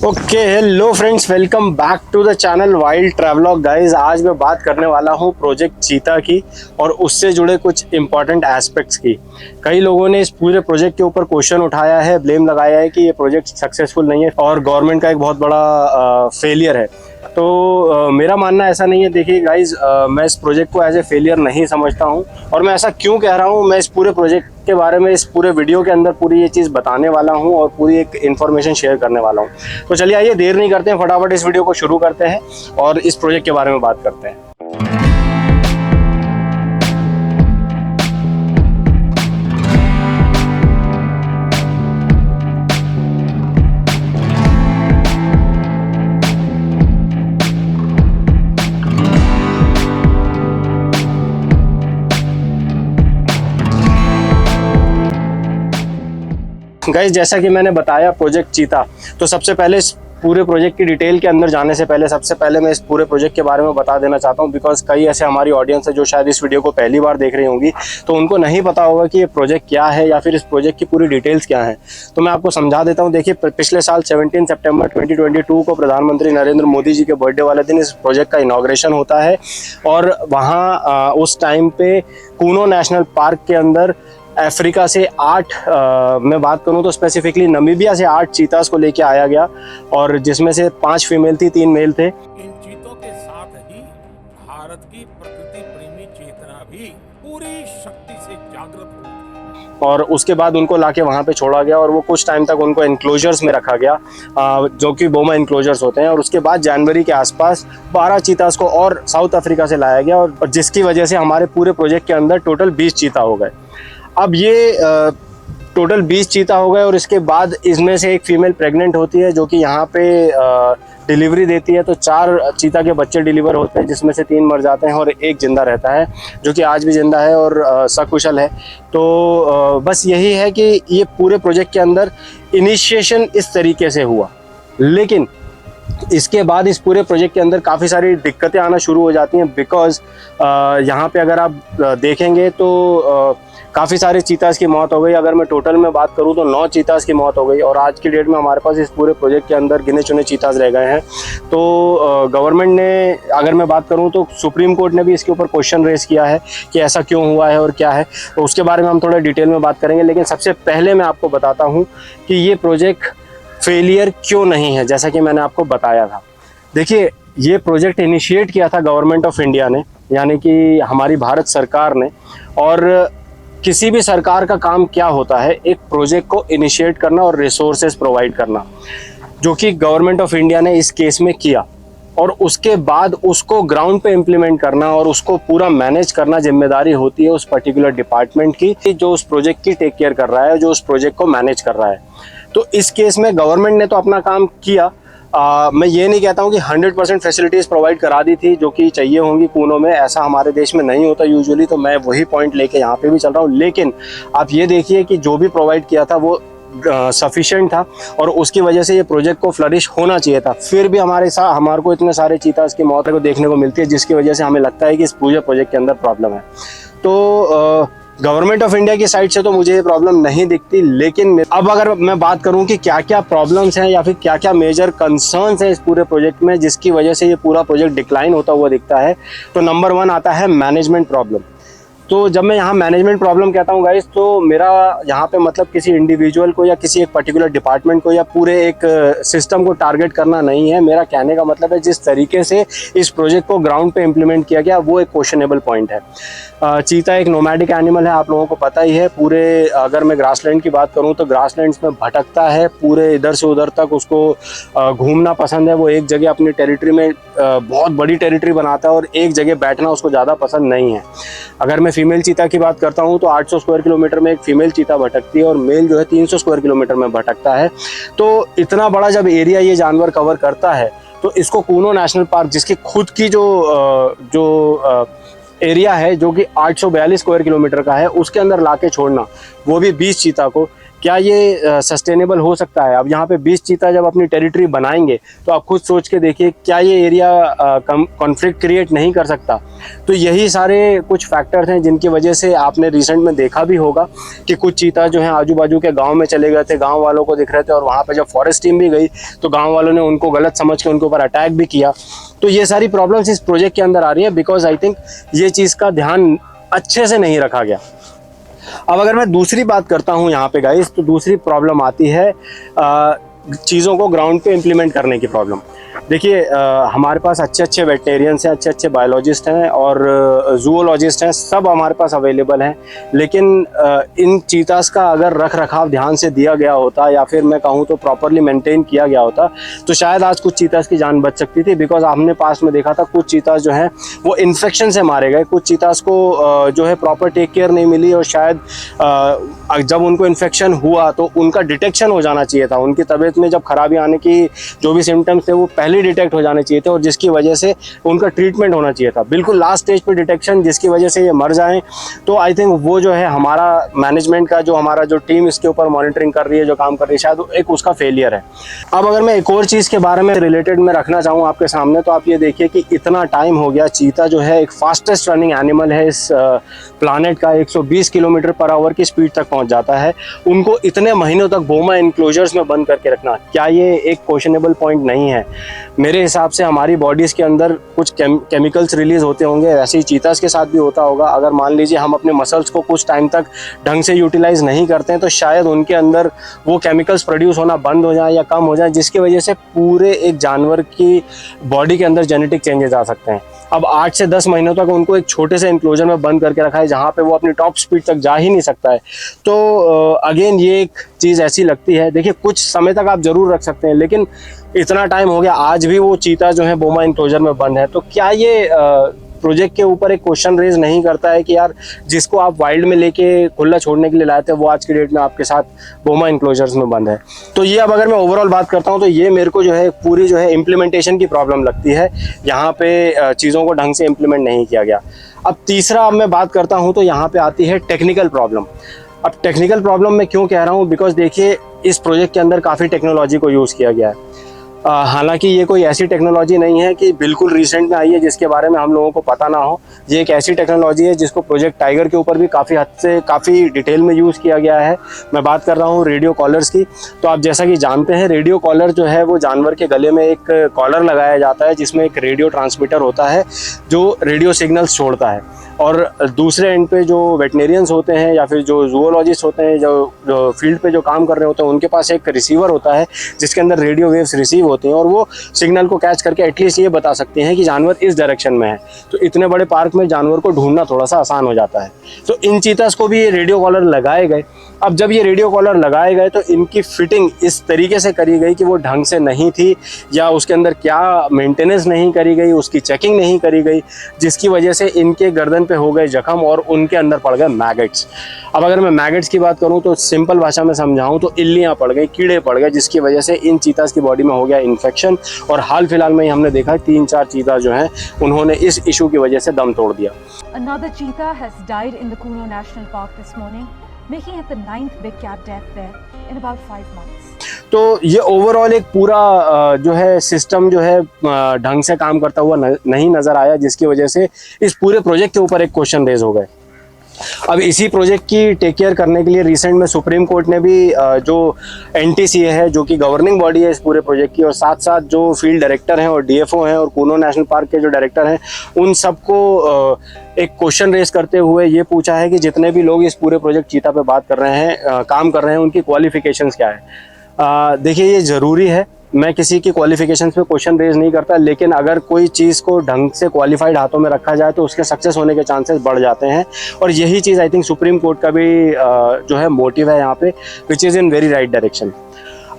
Okay hello friends, welcome back to the channel wild travelogue. Guys, आज मैं बात करने वाला हूँ प्रोजेक्ट चीता की और उससे जुड़े कुछ इंपॉर्टेंट एस्पेक्ट्स की। कई लोगों ने इस पूरे प्रोजेक्ट के ऊपर क्वेश्चन उठाया है, ब्लेम लगाया है कि ये प्रोजेक्ट सक्सेसफुल नहीं है और गवर्नमेंट का एक बहुत बड़ा फेलियर है। तो मेरा मानना ऐसा नहीं है। देखिए गाइज, मैं इस प्रोजेक्ट को एज ए फेलियर नहीं समझता हूँ और मैं ऐसा क्यों कह रहा हूँ। मैं इस पूरे प्रोजेक्ट के बारे में इस पूरे वीडियो के अंदर पूरी ये चीज़ बताने वाला हूँ और पूरी एक इन्फॉर्मेशन शेयर करने वाला हूँ। तो चलिए आइए, देर नहीं करते हैं, फटाफट इस वीडियो को शुरू करते हैं और इस प्रोजेक्ट के बारे में बात करते हैं। गाइस, जैसा कि मैंने बताया प्रोजेक्ट चीता, तो सबसे पहले इस पूरे प्रोजेक्ट की डिटेल के अंदर जाने से पहले सबसे पहले मैं इस पूरे प्रोजेक्ट के बारे में बता देना चाहता हूं, बिकॉज कई ऐसे हमारी ऑडियंस है जो शायद इस वीडियो को पहली बार देख रही होंगी, तो उनको नहीं पता होगा कि ये प्रोजेक्ट क्या है या फिर इस प्रोजेक्ट की पूरी डिटेल्स क्या है। तो मैं आपको समझा देता हूँ। देखिए, पिछले साल 17 सितंबर 2022 को प्रधानमंत्री नरेंद्र मोदी जी के बर्थडे वाले दिन इस प्रोजेक्ट का इनॉग्रेशन होता है और वहाँ उस टाइम पे कूनो नेशनल पार्क के अंदर अफ्रीका से 8 मैं बात करूं तो स्पेसिफिकली नमीबिया से 8 चीतास को लेके आया गया और जिसमें से 5 फीमेल थी, 3 मेल थे। इन चीतों के साथ ही भारत की प्रकृति प्रेमी चेतना भी पूरी शक्ति से जागृत हुई और उसके बाद उनको लाके वहाँ पे छोड़ा गया और वो कुछ टाइम तक उनको एनक्लोजर्स में रखा गया, जो कि बोमा एनक्लोजर्स होते हैं। और उसके बाद जनवरी के आसपास 12 चीतास को और साउथ अफ्रीका से लाया गया और जिसकी वजह से हमारे पूरे प्रोजेक्ट के अंदर टोटल 20 चीता हो गए। अब ये टोटल 20 चीता हो गए और इसके बाद इसमें से एक फीमेल प्रेग्नेंट होती है जो कि यहाँ पे डिलीवरी देती है। तो 4 चीता के बच्चे डिलीवर होते हैं, जिसमें से 3 मर जाते हैं और एक जिंदा रहता है, जो कि आज भी जिंदा है और सकुशल है। तो बस यही है कि ये पूरे प्रोजेक्ट के अंदर इनिशिएशन इस तरीके से हुआ, लेकिन इसके बाद इस पूरे प्रोजेक्ट के अंदर काफ़ी सारी दिक्कतें आना शुरू हो जाती हैं। बिकॉज यहाँ पे अगर आप देखेंगे तो काफ़ी सारे चीतास की मौत हो गई। अगर मैं टोटल में बात करूँ तो 9 चीतास की मौत हो गई और आज की डेट में हमारे पास इस पूरे प्रोजेक्ट के अंदर गिने चुने चीतास रह गए हैं। तो गवर्नमेंट ने, अगर मैं बात करूँ तो सुप्रीम कोर्ट ने भी इसके ऊपर क्वेश्चन रेस किया है कि ऐसा क्यों हुआ है और क्या है, तो उसके बारे में हम थोड़ा डिटेल में बात करेंगे। लेकिन सबसे पहले मैं आपको बताता हूँ कि ये प्रोजेक्ट फेलियर क्यों नहीं है, जैसा कि मैंने आपको बताया था। देखिए, ये प्रोजेक्ट इनिशिएट किया था गवर्नमेंट ऑफ इंडिया ने, यानी कि हमारी भारत सरकार ने। और किसी भी सरकार का काम क्या होता है, एक प्रोजेक्ट को इनिशिएट करना और रिसोर्सेज प्रोवाइड करना, जो कि गवर्नमेंट ऑफ इंडिया ने इस केस में किया। और उसके बाद उसको ग्राउंड पे इम्प्लीमेंट करना और उसको पूरा मैनेज करना जिम्मेदारी होती है उस पर्टिकुलर डिपार्टमेंट की, जो उस प्रोजेक्ट की टेक केयर कर रहा है, जो उस प्रोजेक्ट को मैनेज कर रहा है। तो इस केस में गवर्नमेंट ने तो अपना काम किया। मैं ये नहीं कहता हूँ कि 100% फैसिलिटीज़ प्रोवाइड करा दी थी जो कि चाहिए होंगी कूनो में, ऐसा हमारे देश में नहीं होता यूजुअली। तो मैं वही पॉइंट लेके यहाँ पे भी चल रहा हूँ। लेकिन आप ये देखिए कि जो भी प्रोवाइड किया था वो सफिशिएंट था और उसकी वजह से ये प्रोजेक्ट को फ्लरिश होना चाहिए था। फिर भी हमारे को इतने सारे चीतास की मौत को देखने को मिलती है, जिसकी वजह से हमें लगता है कि इस पूरे प्रोजेक्ट के अंदर प्रॉब्लम है। तो गवर्नमेंट ऑफ इंडिया की साइड से तो मुझे ये प्रॉब्लम नहीं दिखती। लेकिन अब अगर मैं बात करूं कि क्या क्या प्रॉब्लम्स हैं या फिर क्या क्या मेजर कंसर्न्स हैं इस पूरे प्रोजेक्ट में, जिसकी वजह से ये पूरा प्रोजेक्ट डिक्लाइन होता हुआ दिखता है, तो नंबर 1 आता है मैनेजमेंट प्रॉब्लम। तो जब मैं यहाँ मैनेजमेंट प्रॉब्लम कहता हूँ गाइस, तो मेरा यहाँ पे मतलब किसी इंडिविजुअल को या किसी एक पर्टिकुलर डिपार्टमेंट को या पूरे एक सिस्टम को टारगेट करना नहीं है। मेरा कहने का मतलब है जिस तरीके से इस प्रोजेक्ट को ग्राउंड पे इम्प्लीमेंट किया गया वो एक क्वेश्चनेबल पॉइंट है। चीता एक नोमैडिक एनिमल है, आप लोगों को पता ही है। पूरे, अगर मैं ग्रासलैंड की बात करूँ तो ग्रासलैंड्स में भटकता है, पूरे इधर से उधर तक उसको घूमना पसंद है। वो एक जगह अपनी टेरिटरी में बहुत बड़ी टेरिटरी बनाता है और एक जगह बैठना उसको ज़्यादा पसंद नहीं है। अगर मैं फीमेल चीता की बात करता हूँ तो 800 स्क्वायर किलोमीटर में एक फीमेल चीता भटकती है और मेल जो है 300 स्क्वायर किलोमीटर में भटकता है। तो इतना बड़ा जब एरिया ये जानवर कवर करता है तो इसको कूनो नेशनल पार्क, जिसकी खुद की जो एरिया है जो कि 842 स्क्वायर किलोमीटर का है, उसके अंदर लाके छोड़ना, वो भी 20 चीता को, क्या ये सस्टेनेबल हो सकता है? अब यहाँ पे 20 चीता जब अपनी टेरिटरी बनाएंगे तो आप खुद सोच के देखिए, क्या ये एरिया कॉन्फ्लिक्ट क्रिएट नहीं कर सकता? तो यही सारे कुछ फैक्टर्स हैं जिनकी वजह से आपने रिसेंट में देखा भी होगा कि कुछ चीता जो हैं आजू बाजू के गाँव में चले गए थे, गाँव वालों को दिख रहे थे, और वहाँ पर जब फॉरेस्ट टीम भी गई तो गाँव वालों ने उनको गलत समझ के उनके ऊपर अटैक भी किया। तो ये सारी प्रॉब्लम्स इस प्रोजेक्ट के अंदर आ रही है, बिकॉज आई थिंक ये चीज़ का ध्यान अच्छे से नहीं रखा गया। अब अगर मैं दूसरी बात करता हूँ यहाँ पे गाइस, तो दूसरी प्रॉब्लम आती है चीज़ों को ग्राउंड पे इम्प्लीमेंट करने की प्रॉब्लम। देखिए हमारे पास अच्छे अच्छे वेटनेरियंस हैं, अच्छे अच्छे बायोलॉजिस्ट हैं और जूओलॉजिस्ट हैं, सब हमारे पास अवेलेबल हैं, लेकिन इन चीतास का अगर रख रखाव ध्यान से दिया गया होता, या फिर मैं कहूँ तो प्रॉपरली मेंटेन किया गया होता, तो शायद आज कुछ चीतास की जान बच सकती थी। बिकॉज हमने पास में देखा था कुछ चीतास जो हैं वो इन्फेक्शन से मारे गए, कुछ चीतास को जो है प्रॉपर टेक केयर नहीं मिली, और शायद जब उनको इन्फेक्शन हुआ तो उनका डिटेक्शन हो जाना चाहिए था, उनकी तबीयत में जब खराबी आने की जो भी सिम्टम्स थे वो पहले डिटेक्ट हो जाने चाहिए थे, और जिसकी वजह से उनका ट्रीटमेंट होना चाहिए था, बिल्कुल लास्ट स्टेज पे डिटेक्शन, जिसकी वजह से ये मर जाएं। तो आई थिंक वो जो है हमारा मैनेजमेंट का हमारा जो टीम इसके ऊपर मॉनिटरिंग कर रही है, जो काम कर रही है, शायद एक उसका फेलियर है। अब अगर मैं एक और चीज़ के बारे में रिलेटेड में रखना चाहूँ आपके सामने, तो आप ये देखिए कि इतना टाइम हो गया, चीता जो है एक फास्टेस्ट रनिंग एनिमल है इस प्लानेट का, 120 किलोमीटर पर आवर की स्पीड तक पहुँच जाता है, उनको इतने महीनों तक बोमा इनक्लोजर्स में बंद करके रखना, क्या ये एक क्वेश्चनेबल पॉइंट नहीं है? मेरे हिसाब से हमारी बॉडीज़ के अंदर कुछ केमिकल्स रिलीज होते होंगे, वैसे ही चीतास के साथ भी होता होगा। अगर मान लीजिए हम अपने मसल्स को कुछ टाइम तक ढंग से यूटिलाइज नहीं करते हैं तो शायद उनके अंदर वो केमिकल्स प्रोड्यूस होना बंद हो जाए या कम हो जाए, जिसकी वजह से पूरे एक जानवर की बॉडी के अंदर जेनेटिक चेंजेस आ सकते हैं। अब 8 से 10 महीनों तक उनको एक छोटे से इंक्लोजर में बंद करके रखा है जहाँ पे वो अपनी टॉप स्पीड तक जा ही नहीं सकता है। तो अगेन ये एक चीज़ ऐसी लगती है, देखिए कुछ समय तक आप ज़रूर रख सकते हैं, लेकिन इतना टाइम हो गया, आज भी वो चीता जो है बोमा इंक्लोजर में बंद है। तो क्या ये प्रोजेक्ट के ऊपर एक क्वेश्चन रेज नहीं करता है कि यार जिसको आप वाइल्ड में लेके खुला छोड़ने के लिए लाए थे वो आज की डेट में आपके साथ बोमा इंक्लोजर्स में बंद है? तो ये अब अगर मैं ओवरऑल बात करता हूँ तो ये मेरे को जो है पूरी जो है इम्प्लीमेंटेशन की प्रॉब्लम लगती है, यहाँ पे चीज़ों को ढंग से इम्प्लीमेंट नहीं किया गया। अब तीसरा अब मैं बात करता हूँ तो यहाँ पे आती है टेक्निकल प्रॉब्लम। अब टेक्निकल प्रॉब्लम मैं क्यों कह रहा हूँ, बिकॉज देखिए इस प्रोजेक्ट के अंदर काफ़ी टेक्नोलॉजी को यूज़ किया गया है। हालांकि ये कोई ऐसी टेक्नोलॉजी नहीं है कि बिल्कुल रिसेंट में आई है जिसके बारे में हम लोगों को पता ना हो। ये एक ऐसी टेक्नोलॉजी है जिसको प्रोजेक्ट टाइगर के ऊपर भी काफ़ी हद से काफ़ी डिटेल में यूज़ किया गया है। मैं बात कर रहा हूँ रेडियो कॉलर्स की। तो आप जैसा कि जानते हैं रेडियो कॉलर जो है वो जानवर के गले में एक कॉलर लगाया जाता है जिसमें एक रेडियो ट्रांसमीटर होता है जो रेडियो सिग्नल्स छोड़ता है, और दूसरे एंड पे जो वेटनेरियंस होते हैं या फिर जो जूओलॉजिस्ट होते हैं जो फील्ड पे जो काम कर रहे होते हैं उनके पास एक रिसीवर होता है जिसके अंदर रेडियो वेव्स रिसीव होती हैं, और वो सिग्नल को कैच करके एटलीस्ट ये बता सकते हैं कि जानवर इस डायरेक्शन में है। तो इतने बड़े पार्क में जानवर को ढूंढना थोड़ा सा आसान हो जाता है। तो इन चीतास को भी ये रेडियो कॉलर लगाए गए। अब जब ये रेडियो कॉलर लगाए गए तो इनकी फिटिंग इस तरीके से करी गई कि वो ढंग से नहीं थी, या उसके अंदर क्या मेंटेनेंस नहीं करी गई, उसकी चेकिंग नहीं करी गई, जिसकी वजह से इनके गर्दन पे हो गए जख्म और उनके अंदर पड़ गए मैगट्स। अब अगर मैं मैगट्स की बात करूं तो सिंपल भाषा में समझाऊं तो इल्लियां पड़ गई, कीड़े पड़ गए, जिसकी वजह से इन चीतास की बॉडी में हो गया इन्फेक्शन। और हाल फिलहाल में ही हमने देखा 3-4 चीता जो हैं उन्होंने इस इशू की वजह से दम तोड़ दिया। Another cheetah has died in the Kuno National Park this morning, making it the 9th big cat death there in about 5 months. तो ये ओवरऑल एक पूरा जो है सिस्टम जो है ढंग से काम करता हुआ नहीं नज़र आया, जिसकी वजह से इस पूरे प्रोजेक्ट के ऊपर एक क्वेश्चन रेज हो गए। अब इसी प्रोजेक्ट की टेक केयर करने के लिए रिसेंट में सुप्रीम कोर्ट ने भी जो NTCA है जो कि गवर्निंग बॉडी है इस पूरे प्रोजेक्ट की, और साथ साथ जो फील्ड डायरेक्टर हैं और DFO हैं और कूनो नेशनल पार्क के जो डायरेक्टर हैं, उन सबको एक क्वेश्चन रेस करते हुए ये पूछा है कि जितने भी लोग इस पूरे प्रोजेक्ट चीता पे बात कर रहे हैं, काम कर रहे हैं, उनकी क्वालिफिकेशंस क्या है। देखिए ये ज़रूरी है, मैं किसी की क्वालिफिकेशंस पे क्वेश्चन रेज नहीं करता, लेकिन अगर कोई चीज़ को ढंग से क्वालिफाइड हाथों में रखा जाए तो उसके सक्सेस होने के चांसेस बढ़ जाते हैं। और यही चीज़ आई थिंक सुप्रीम कोर्ट का भी जो है मोटिव है यहाँ पे, which is in very right direction.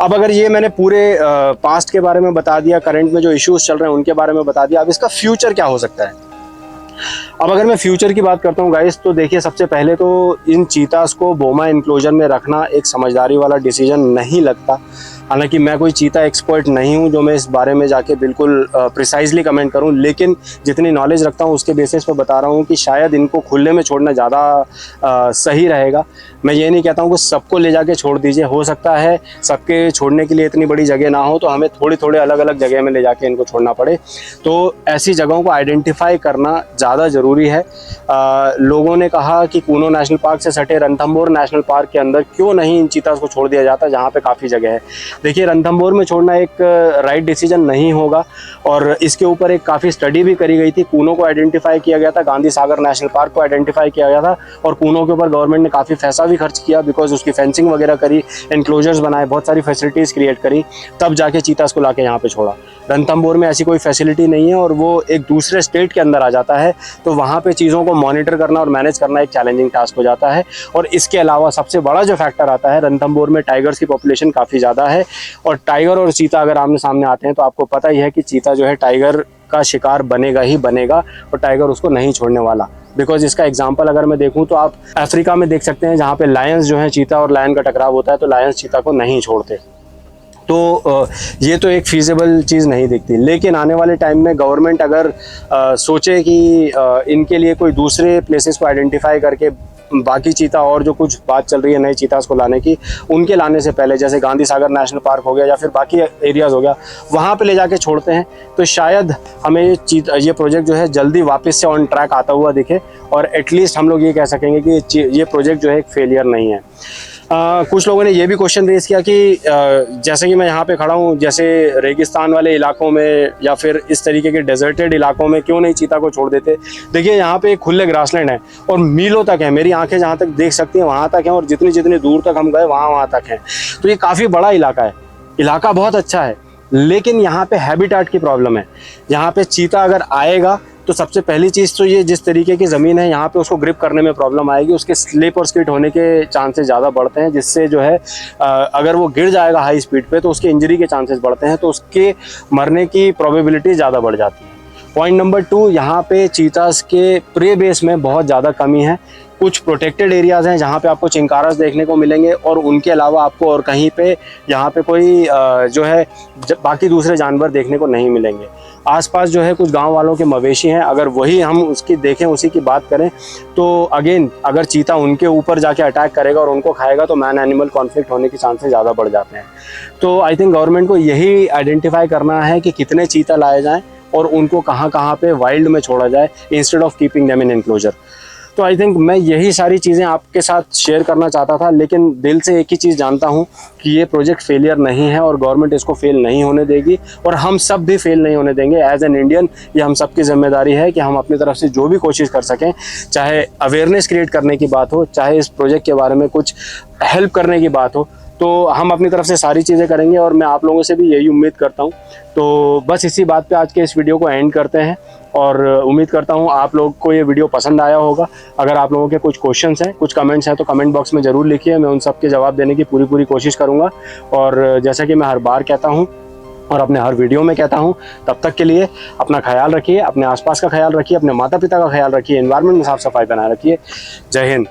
अब अगर ये मैंने पूरे पास्ट के बारे में बता दिया, करंट में जो इश्यूज चल रहे हैं उनके बारे में बता दिया, अब इसका फ्यूचर क्या हो सकता है। अब अगर मैं फ्यूचर की बात करता हूँ गाइस, तो देखिए सबसे पहले तो इन चीतास को बोमा इनक्लोजर में रखना एक समझदारी वाला डिसीजन नहीं लगता। हालांकि मैं कोई चीता एक्सपर्ट नहीं हूं जो मैं इस बारे में जाके बिल्कुल प्रिसाइजली कमेंट करूं, लेकिन जितनी नॉलेज रखता हूं उसके बेसिस पे बता रहा हूं कि शायद इनको खुले में छोड़ना ज़्यादा सही रहेगा। मैं ये नहीं कहता हूं कि सबको ले जाके छोड़ दीजिए, हो सकता है सबके छोड़ने के लिए इतनी बड़ी जगह ना हो तो हमें थोड़ी थोड़े अलग अलग जगह में ले जाके इनको छोड़ना पड़े। तो ऐसी जगहों को आइडेंटिफाई करना ज़्यादा ज़रूरी है। लोगों ने कहा कि कूनो नेशनल पार्क से सटे रणथंभौर नेशनल पार्क के अंदर क्यों नहीं इन चीतास को छोड़ दिया जाता, जहाँ पे काफ़ी जगह है। देखिए, रणथंभौर में छोड़ना एक राइट डिसीजन नहीं होगा और इसके ऊपर एक काफ़ी स्टडी भी करी गई थी। कूनो को आइडेंटिफाई किया गया था, गांधी सागर नेशनल पार्क को आइडेंटिफाई किया गया था और कूनो के ऊपर गवर्नमेंट ने काफ़ी पैसा भी खर्च किया, बिकॉज उसकी फेंसिंग वगैरह करी, एनक्लोजर्स बनाए, बहुत सारी फैसिलिटीज़ क्रिएट करी, तब जाके चीतास को लाके यहाँ पे छोड़ा। रणथंभौर में ऐसी कोई फैसिलिटी नहीं है और वो एक दूसरे स्टेट के अंदर आ जाता है, तो वहाँ पे चीज़ों को मॉनिटर करना और मैनेज करना एक चैलेंजिंग टास्क हो जाता है। और इसके अलावा सबसे बड़ा जो फैक्टर आता है, रणथंभौर में टाइगर्स की पॉपुलेशन काफ़ी ज़्यादा है और टाइगर और चीता अगर आमने सामने आते हैं तो आपको पता ही है कि चीता जो है टाइगर का शिकार बनेगा ही बनेगा और टाइगर उसको नहीं छोड़ने वाला। बिकॉज इसका एग्जांपल अगर मैं देखूं तो आप अफ्रीका में देख सकते हैं, जहाँ पे लायंस जो है, चीता और लायन का टकराव होता है तो लायंस चीता को नहीं छोड़ते। तो ये तो एक फीजिबल चीज़ नहीं दिखती। लेकिन आने वाले टाइम में गवर्नमेंट अगर सोचे कि इनके लिए कोई दूसरे प्लेसेस को आइडेंटिफाई करके बाकी चीता और जो कुछ बात चल रही है नए चीतास को लाने की, उनके लाने से पहले जैसे गांधी सागर नेशनल पार्क हो गया या फिर बाकी एरियाज़ हो गया, वहाँ पे ले जाके छोड़ते हैं तो शायद हमें ये प्रोजेक्ट जो है जल्दी वापस से ऑन ट्रैक आता हुआ दिखे और एटलीस्ट हम लोग ये कह सकेंगे कि ये प्रोजेक्ट जो है एक फेलियर नहीं है। कुछ लोगों ने ये भी क्वेश्चन रेज किया कि जैसे कि मैं यहाँ पे खड़ा हूँ, जैसे रेगिस्तान वाले इलाकों में या फिर इस तरीके के डेजर्टेड इलाकों में क्यों नहीं चीता को छोड़ देते। देखिए, यहाँ पे एक खुले ग्रासलैंड है और मीलों तक है, मेरी आंखें जहाँ तक देख सकती हैं वहाँ तक है और जितनी जितनी दूर तक हम गए वहाँ तक है। तो ये काफ़ी बड़ा इलाका है, इलाका बहुत अच्छा है, लेकिन यहाँ पे हैबिटाट की प्रॉब्लम है। यहाँ पे चीता अगर आएगा तो सबसे पहली चीज़ तो ये जिस तरीके की ज़मीन है यहाँ पे उसको ग्रिप करने में प्रॉब्लम आएगी, उसके स्लिप और स्किड होने के चांसेस ज़्यादा बढ़ते हैं, जिससे जो है अगर वो गिर जाएगा हाई स्पीड पे तो उसके इंजरी के चांसेस बढ़ते हैं, तो उसके मरने की प्रोबेबिलिटी ज़्यादा बढ़ जाती है। पॉइंट नंबर 2, यहाँ पे चीतास के प्रे बेस में बहुत ज़्यादा कमी है। कुछ प्रोटेक्टेड एरियाज़ हैं जहाँ पे आपको चिंकारास देखने को मिलेंगे और उनके अलावा आपको और कहीं पे यहाँ पे कोई जो है बाकी दूसरे जानवर देखने को नहीं मिलेंगे। आसपास जो है कुछ गांव वालों के मवेशी हैं, अगर वही हम उसकी देखें, उसी की बात करें तो अगेन अगर चीता उनके ऊपर जाके अटैक करेगा और उनको खाएगा तो मैन एनिमल कॉन्फ्लिक्ट होने के चांसेस ज़्यादा बढ़ जाते हैं। तो आई थिंक गवर्नमेंट को यही आइडेंटिफाई करना है कि कितने चीता लाए जाएँ और उनको कहाँ कहाँ पे वाइल्ड में छोड़ा जाए instead of keeping them in enclosure. तो आई थिंक मैं यही सारी चीज़ें आपके साथ शेयर करना चाहता था, लेकिन दिल से एक ही चीज़ जानता हूँ कि ये प्रोजेक्ट फेलियर नहीं है और गवर्नमेंट इसको फेल नहीं होने देगी और हम सब भी फेल नहीं होने देंगे। एज एन इंडियन ये हम सब की जिम्मेदारी है कि हम अपनी तरफ से जो भी कोशिश कर सकें, चाहे अवेयरनेस क्रिएट करने की बात हो, चाहे इस प्रोजेक्ट के बारे में कुछ हेल्प करने की बात हो, तो हम अपनी तरफ से सारी चीज़ें करेंगे और मैं आप लोगों से भी यही उम्मीद करता हूँ। तो बस इसी बात पे आज के इस वीडियो को एंड करते हैं और उम्मीद करता हूँ आप लोग को ये वीडियो पसंद आया होगा। अगर आप लोगों के कुछ क्वेश्चंस हैं, कुछ कमेंट्स हैं तो कमेंट बॉक्स में ज़रूर लिखिए, मैं उन सब के जवाब देने की पूरी कोशिश करूँगा। और जैसा कि मैं हर बार कहता हूँ और अपने हर वीडियो में कहता हूँ, तब तक के लिए अपना ख्याल रखिए, अपने आसपास का ख्याल रखिए, अपने माता पिता का ख्याल रखिए, एनवायरनमेंट में साफ सफाई बनाए रखिए। जय हिंद।